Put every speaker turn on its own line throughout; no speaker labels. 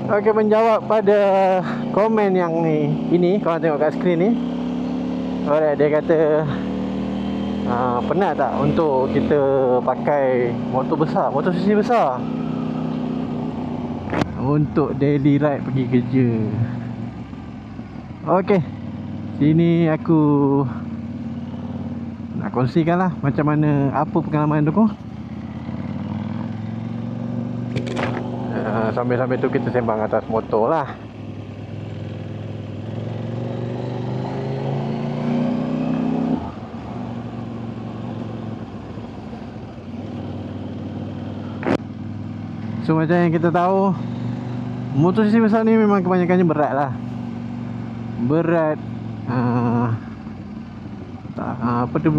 Okey, menjawab pada komen yang ini korang tengok kat skrin ni. Alright, dia kata penat tak untuk kita pakai motor besar, motor sisi besar untuk daily ride pergi kerja. Okey, sini aku nak kongsikan lah macam mana, apa pengalaman aku. Sambil-sambil tu kita sembang atas motor lah. So macam yang kita tahu, motor sisi besar ni memang kebanyakannya berat lah. Berat, apa tu,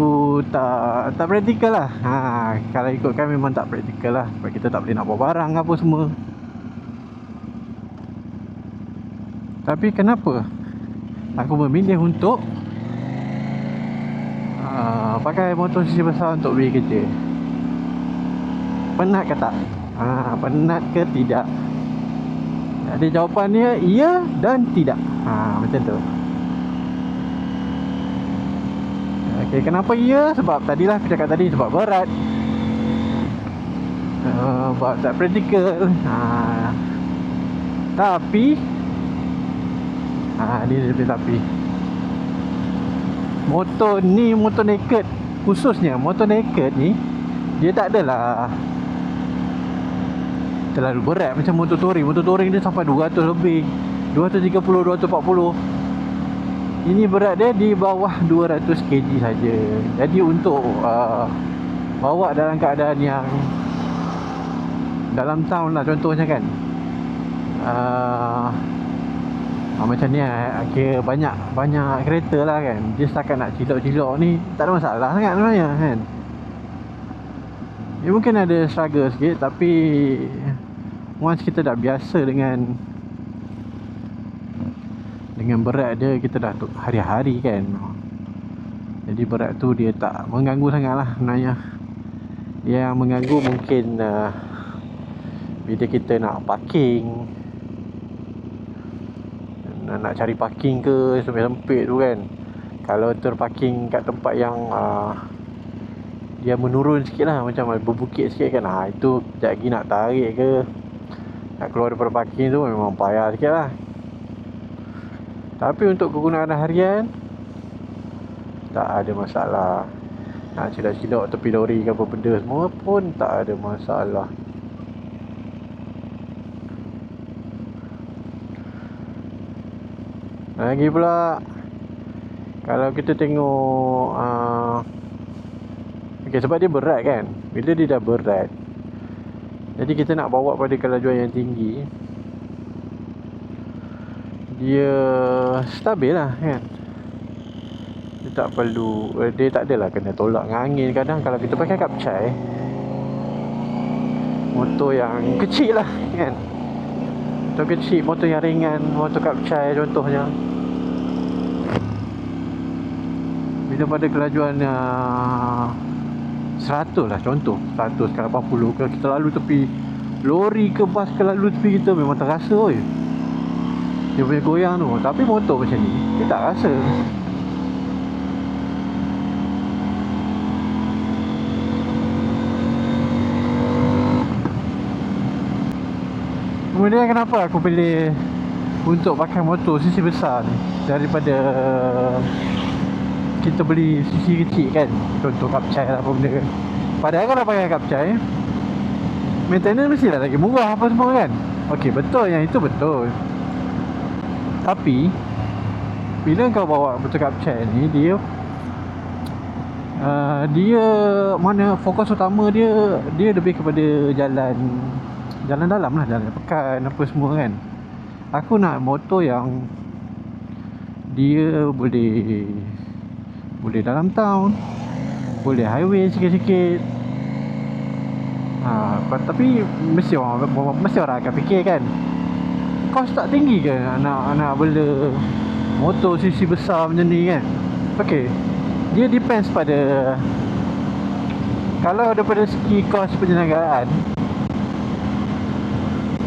tak praktikal lah. Kalau ikutkan memang tak praktikal lah, sebab kita tak boleh nak bawa barang apa semua. Tapi kenapa aku memilih untuk pakai motor sisi besar untuk pergi kerja? Penat ke tak? Penat ke tidak? Jadi jawapannya ya dan tidak. Macam tu. Okay, kenapa ya? Sebab tadilah aku cakap tadi, sebab berat, sebab tak praktikal. Tapi dia lebih tapi motor ni, motor naked, khususnya motor naked ni, dia tak adalah terlalu berat macam motor touring. Motor touring dia sampai 200 lebih, 230, 240. Ini berat dia di bawah 200 kg saja. Jadi untuk bawa dalam keadaan yang dalam town lah contohnya kan, macam ni kira banyak kereta lah kan, dia setakat nak cilok-cilok ni tak ada masalah sangat sebenarnya kan. Dia mungkin ada struggle sikit, tapi once kita dah biasa dengan berat dia, kita dah hari-hari kan. Jadi berat tu dia tak mengganggu sangat lah sebenarnya. Yang mengganggu mungkin bila kita nak parking, nak cari parking ke sempit-sempit tu kan. Kalau terparking kat tempat yang dia menurun sikit lah, macam berbukit sikit kan, itu sekejap lagi nak tarik ke, nak keluar daripada parking tu memang payah sikit lah. Tapi untuk kegunaan harian tak ada masalah. Nak cilok-cilok tepi lori ke apa benda semua pun tak ada masalah. Lagi pula, kalau kita tengok sebab dia berat kan. Bila dia dah berat, jadi kita nak bawa pada kelajuan yang tinggi, dia stabil lah kan. Dia tak perlu, dia tak adalah kena tolak dengan angin. Kadang kalau kita pakai kapcai, motor yang kecil lah kan, motor kecil, motor yang ringan, motor kapcai contohnya, bila pada kelajuan 100 lah contoh, 100 ke 80 ke, kita lalu tepi lori ke bas ke lalu tepi kita, memang terasa dia punya goyang tu. Tapi motor macam ni dia tak rasa. Kemudian kenapa aku pilih untuk pakai motor sisi besar ni daripada kita beli sisi kecil kan, contoh kapcai lah apa benda kan. Padahal kalau pakai kapcai, maintenance mestilah lagi murah apa semua kan. Okey, betul, yang itu betul. Tapi bila kau bawa motor kapcai ni, dia mana fokus utama dia lebih kepada jalan dalam lah, jalan pekan apa semua kan. Aku nak motor yang dia boleh dalam town, boleh highway sikit-sikit. Tapi mesti orang akan fikir kan, kos tak tinggi ke nak bela motor sisi besar macam ni kan. Okay, dia depends pada, kalau daripada segi kos penyelenggaraan,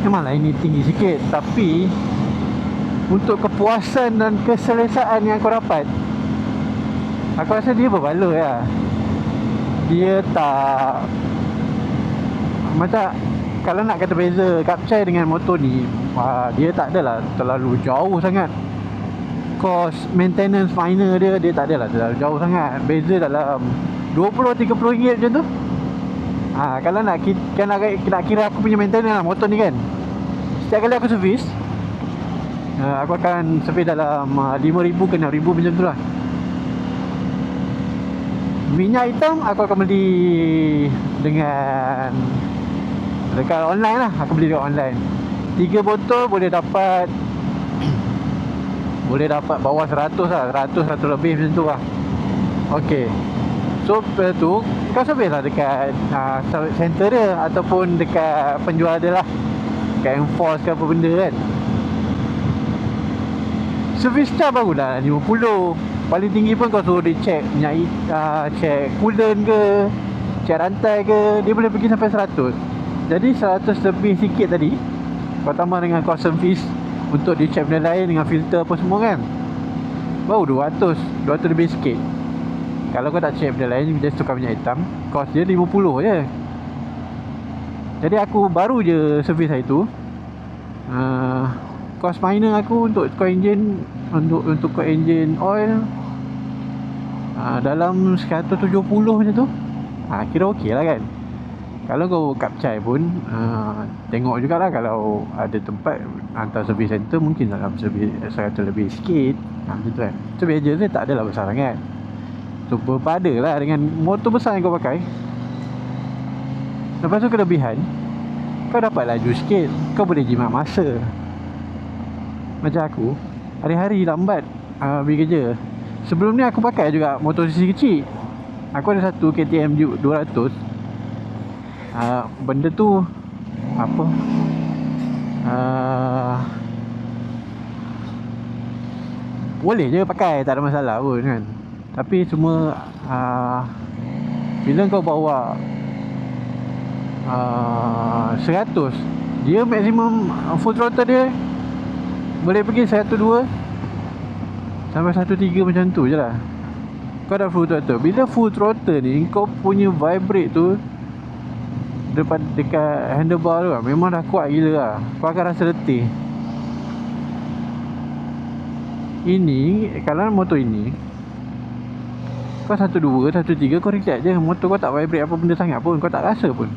memanglah ini tinggi sikit, tapi untuk kepuasan dan keselesaan yang kau dapat, aku rasa dia berbaloi lah. Dia tak macam, kalau nak kata beza Kapcai dengan motor ni, dia tak adalah terlalu jauh sangat. Cost maintenance minor dia tak adalah terlalu jauh sangat. Beza dalam 20-30 ringgit macam tu. Kalau nak kira aku punya maintenance lah motor ni kan, setiap kali aku servis, aku akan servis dalam 5,000 ke 6,000 macam tu lah. Minyak hitam aku akan beli dengan dekat online lah. Aku beli dekat online 3 botol boleh dapat bawah 100 lah, 100 lebih macam tu lah. Okay, so lepas tu kau servis lah dekat service center dia, ataupun dekat penjual dia lah, dekat Enforce ke apa benda kan. Service charge barulah 50. Paling tinggi pun kau suruh dia check minyak, check coolant ke, check rantai ke, dia boleh pergi sampai 100. Jadi 100 lebih sikit tadi, kau tambah dengan cost service untuk dia check benda lain dengan filter apa semua kan, baru 200 lebih sikit. Kalau kau tak check benda lain, just tukar minyak hitam, cost dia 50 je. Jadi aku baru je servis hari tu. Cost minor aku untuk tukar enjin, untuk tukar enjin oil, dalam 170 macam tu. Kira okey lah kan. Kalau kau Kapcai pun, tengok jugalah, kalau ada tempat hantar service center, mungkin dalam servis 100 lebih sikit, macam tu kan. So wages dia tak adalah besar sangat. So berpada lah dengan motor besar yang kau pakai. Lepas tu kelebihan, kau dapat laju sikit, kau boleh jimat masa. Macam aku, hari-hari lambat pergi kerja. Sebelum ni aku pakai juga motor sisi kecil. Aku ada satu KTM Duke 200. Benda tu apa, boleh je pakai, tak ada masalah pun kan. Tapi semua bila kau bawa 100, dia maksimum full throttle dia boleh pergi 102 sampai 103 macam tu je lah. Kau dah full throttle. Bila full throttle ni, kau punya vibrate tu dekat handlebar tu lah, memang dah kuat gila lah. Kau akan rasa letih. Ini, kalau motor ini, kau 102, 103, kau relax je. Motor kau tak vibrate apa benda sangat pun, kau tak rasa pun.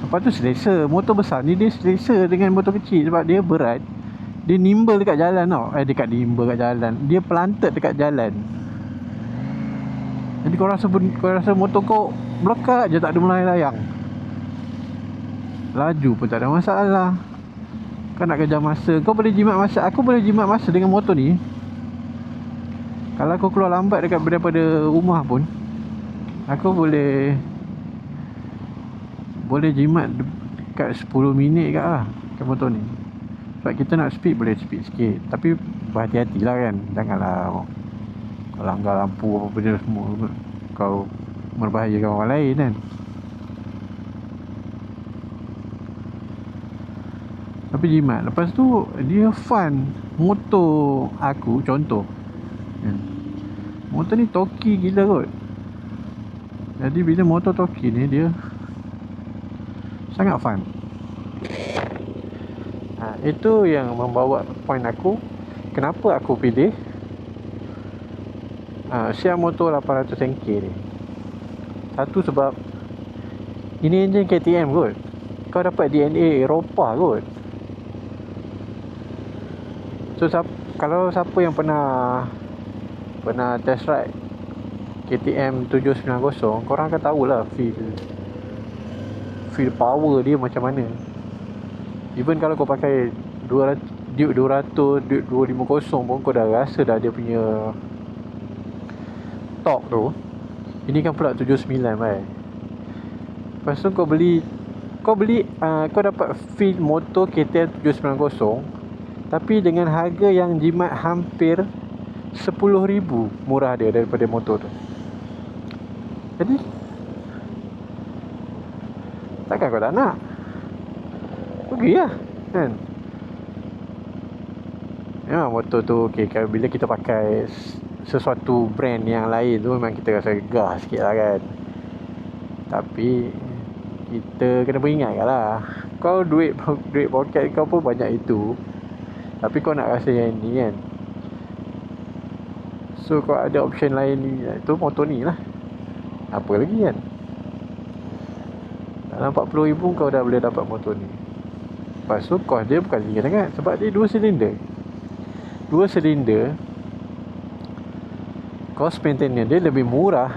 Lepas tu selesa. Motor besar ni dia selesa dengan motor kecil sebab dia berat. Dia nimble dekat jalan tau. Nimble dekat jalan, dia planted dekat jalan. Jadi kau rasa motor kau melekat je, tak ada melayang-layang. Laju pun tak ada masalah. Kau nak kejar masa, kau boleh jimat masa. Aku boleh jimat masa dengan motor ni. Kalau aku keluar lambat daripada rumah pun, aku boleh jimat dekat 10 minit kat lah kat motor ni. Sebab kita nak speed, boleh speed sikit. Tapi berhati-hatilah kan. Janganlah kau langgar lampu apa benda semua, kau membahayakan orang lain kan. Tapi jimat. Lepas tu dia fun. Motor aku, contoh kan, motor ni toki gila kot. Jadi bila motor toki ni, dia sangat fun. Itu yang membawa point aku, kenapa aku pilih Xiaomi motor 800 NK ni. Satu sebab ini enjin KTM kot. Kau dapat DNA Eropah kot. So kalau siapa yang pernah test ride KTM 790, korang akan tahulah feel power dia macam mana. Even kalau kau pakai Duke 200, Duke 250 pun, kau dah rasa dah dia punya torque tu. Ini kan pula 79 kan. Lepas tu kau dapat feel motor KTM 790, tapi dengan harga yang jimat hampir 10,000 murah dia daripada motor tu. Jadi takkan kau tak nak? Pergi lah. kan. Memang motor tu okay, kalau bila kita pakai sesuatu brand yang lain tu memang kita rasa gegah sikit lah kan. Tapi kita kena beringat lah, kau duit poket kau pun banyak itu, tapi kau nak rasa yang ni kan. So kau ada option lain ni, tu motor ni lah. Apa lagi kan, dalam 40,000 kau dah boleh dapat motor ni. Lepas tu kos dia bukan tinggi sangat, sebab dia 2 silinder. 2 silinder, kos maintenance dia lebih murah.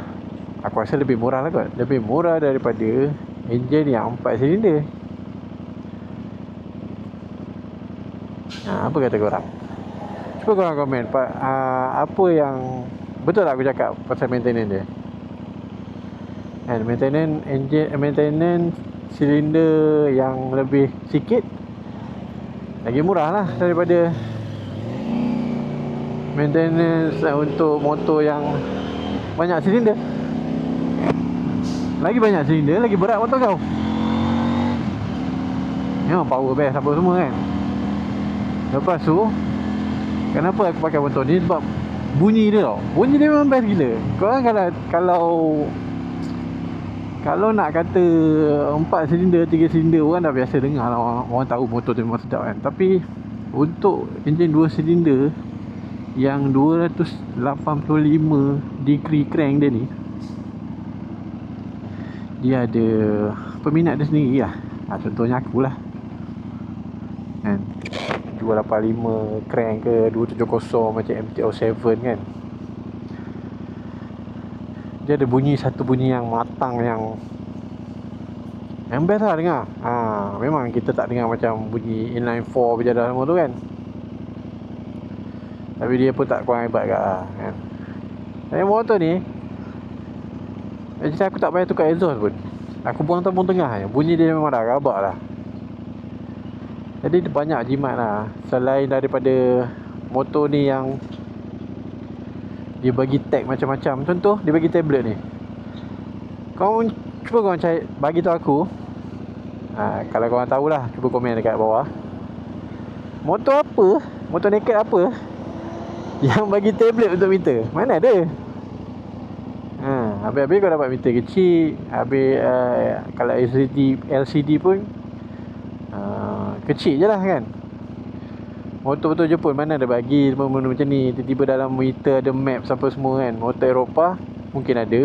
Aku rasa lebih murah lah kot. Lebih murah daripada enjin yang 4 silinder. Apa kata korang? Cuba korang komen apa yang betul tak aku cakap pasal maintenance dia. And maintenance enjin, maintenance silinder yang lebih sikit lagi murah lah daripada maintenance untuk motor yang banyak silinder. Lagi banyak silinder, lagi berat motor kau. Memang power best apa semua kan. Lepas tu, kenapa aku pakai motor ni? Sebab bunyi dia tau. Bunyi dia memang best gila. Korang kalau nak kata 4 silinder, 3 silinder, orang dah biasa dengar lah. Orang tahu motor tu memang sedap kan. Tapi untuk enjin 2 silinder yang 285 degree crank dia ni, dia ada peminat dia sendiri lah. Contohnya akulah kan, 285 crank ke 270 macam MT-07 kan. Dia ada satu bunyi yang matang, yang best lah dengar. Memang kita tak dengar macam bunyi inline 4 berjalan semua tu kan. Tapi dia pun tak kurang hebat kan. Tapi motor ni, jadi aku tak payah tukar exhaust pun. Aku buang tabung tengah je, bunyi dia memang dah rabak lah. Jadi dia banyak jimat lah. Selain daripada motor ni yang dia bagi tag macam-macam. Contoh, dia bagi tablet ni. Cuba korang cari, bagi tahu aku. Kalau korang tahulah, cuba komen dekat bawah. Motor apa, motor naked apa yang bagi tablet untuk meter? Mana ada? Habis-habis kau dapat meter kecil. Habis kalau LCD pun kecil je lah kan. Motor-motor Jepun mana ada bagi benda macam ni. Tiba-tiba dalam meter ada map apa semua kan. Motor Eropah mungkin ada,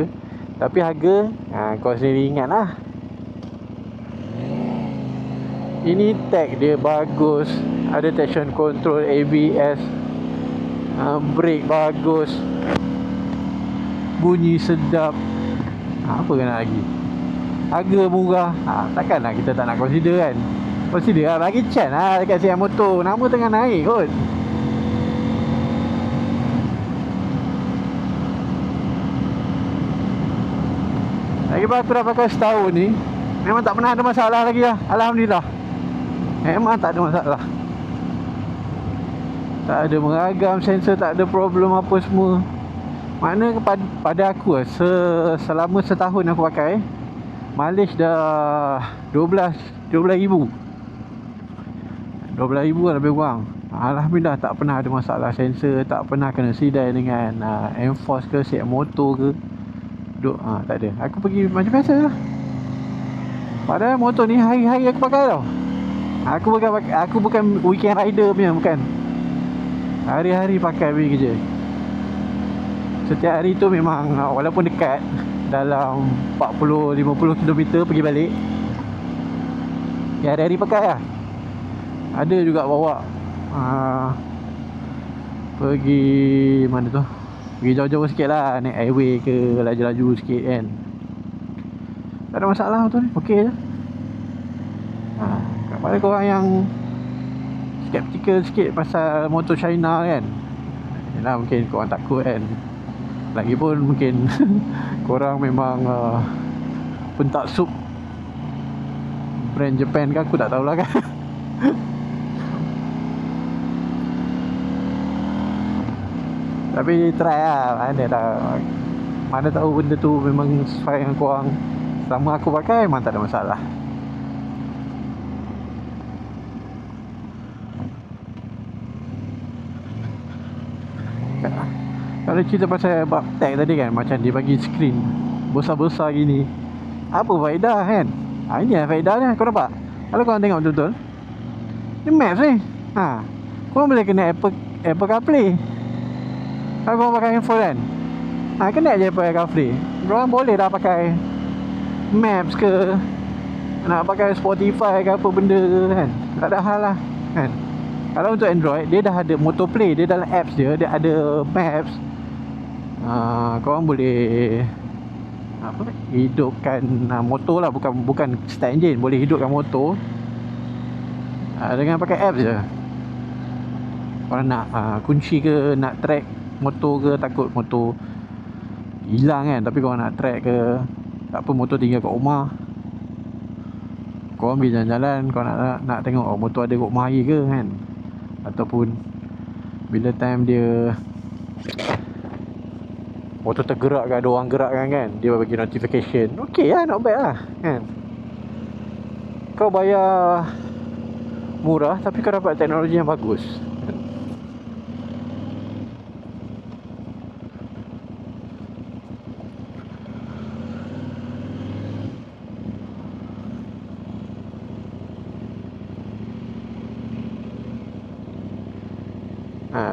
tapi harga kau sendiri ingat lah. Ini tag dia bagus, ada traction control, ABS, brake bagus, bunyi sedap. Apa kena lagi? Harga murah. Takkanlah kita tak nak consider kan. Consider lah, bagi chance lah dekat siap motor. Nama tengah naik kot. Lagi aku dah pakai setahun ni, memang tak pernah ada masalah lagi lah. Alhamdulillah, memang tak ada masalah. Tak ada meragam sensor, tak ada problem apa semua. Makna pada aku selama setahun aku pakai, mileage dah 12,000 lah lebih kurang. Alhamdulillah, tak pernah ada masalah sensor, tak pernah kena sidai dengan enforce ke set motor ke. Tak ada. Aku pergi macam biasa lah. Padahal motor ni hari-hari aku pakai tau. Aku bukan weekend rider punya, bukan. Hari-hari pakai pergi kerja. Setiap hari tu memang walaupun dekat, dalam 40-50 km pergi balik, ya hari-hari pakai lah. Ada juga bawa pergi mana tu, pergi jauh-jauh sikit lah, naik highway ke, laju-laju sikit kan. Tak ada masalah tu ni, okey je. Kepada korang yang skeptical sikit pasal motor China kan, yelah mungkin korang takut kan. Lagipun mungkin korang memang pentaksub brand Japan kan, aku tak tahulah kan. Tapi try lah, mana tahu benda tu memang sesuai dengan korang. Selama aku pakai memang tak ada masalah. Kalau cerita pasal bab tag tadi kan, macam dia bagi screen besar-besar gini, apa faedah kan? Ini lah faedah dia. Kau nampak? Kalau korang tengok betul-betul, ni maps ni. Korang boleh kena Apple CarPlay. Kalau korang pakai handphone kan, kena je Apple CarPlay. Korang boleh dah pakai Maps ke, nak pakai Spotify ke apa benda ke kan, tak ada hal lah kan. Kalau untuk Android, dia dah ada Motoplay. Dia dalam apps dia ada Maps. Korang boleh hidupkan motor lah. Bukan start engine, boleh hidupkan motor dengan pakai apps je. Korang nak kunci ke, nak track motor ke, takut motor hilang kan, tapi korang nak track ke, tak apa, motor tinggal kat rumah, korang pergi jalan-jalan, korang nak tengok motor ada kat rumah hari ke kan. Ataupun bila time dia motor tergerak ke, ada orang gerak kan, dia bagi notification. Okay lah, not bad lah kan. Kau bayar murah tapi kau dapat teknologi yang bagus.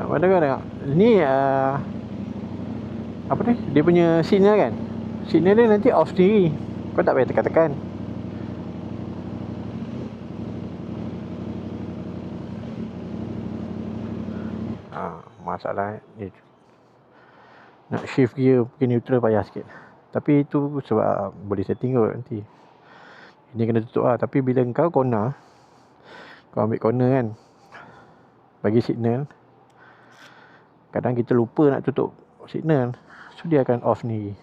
Mana kau tengok ni, apa ni, dia punya signal kan, signal dia nanti off sendiri. Kau tak payah tekan-tekan. Masalah ni, nak shift gear pergi neutral payah sikit. Tapi itu sebab boleh setting kot nanti. Ini kena tutup lah. Tapi bila kau corner, kau ambil corner kan, bagi signal, kadang kita lupa nak tutup signal, so dia akan off ni.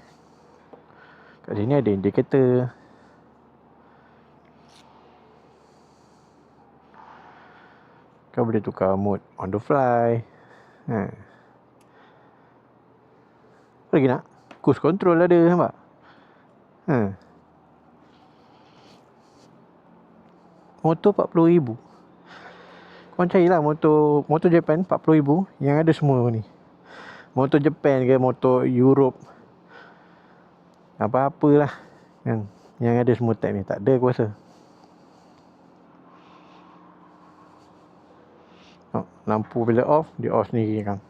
Kat sini ada indikator. Kau boleh tukar mode on the fly. Apa lagi nak? Cruise control ada, nampak? Motor 40,000. Korang carilah motor Japan 40,000 yang ada semua ni. Motor Japan ke, motor Europe, apa-apalah kan, yang ada semua tag ni. Tak ada aku rasa. Lampu bila off, dia off sendiri kan.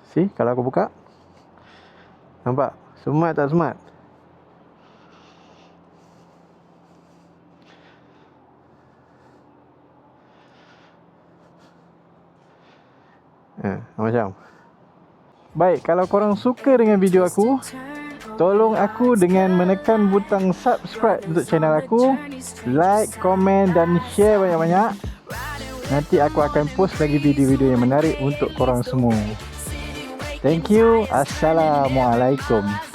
See, kalau aku buka, nampak? Smart tak smart? Macam. Baik, kalau korang suka dengan video aku, tolong aku dengan menekan butang subscribe untuk channel aku, like, komen dan share banyak-banyak. Nanti aku akan post lagi video-video yang menarik untuk korang semua. Thank you. Assalamualaikum.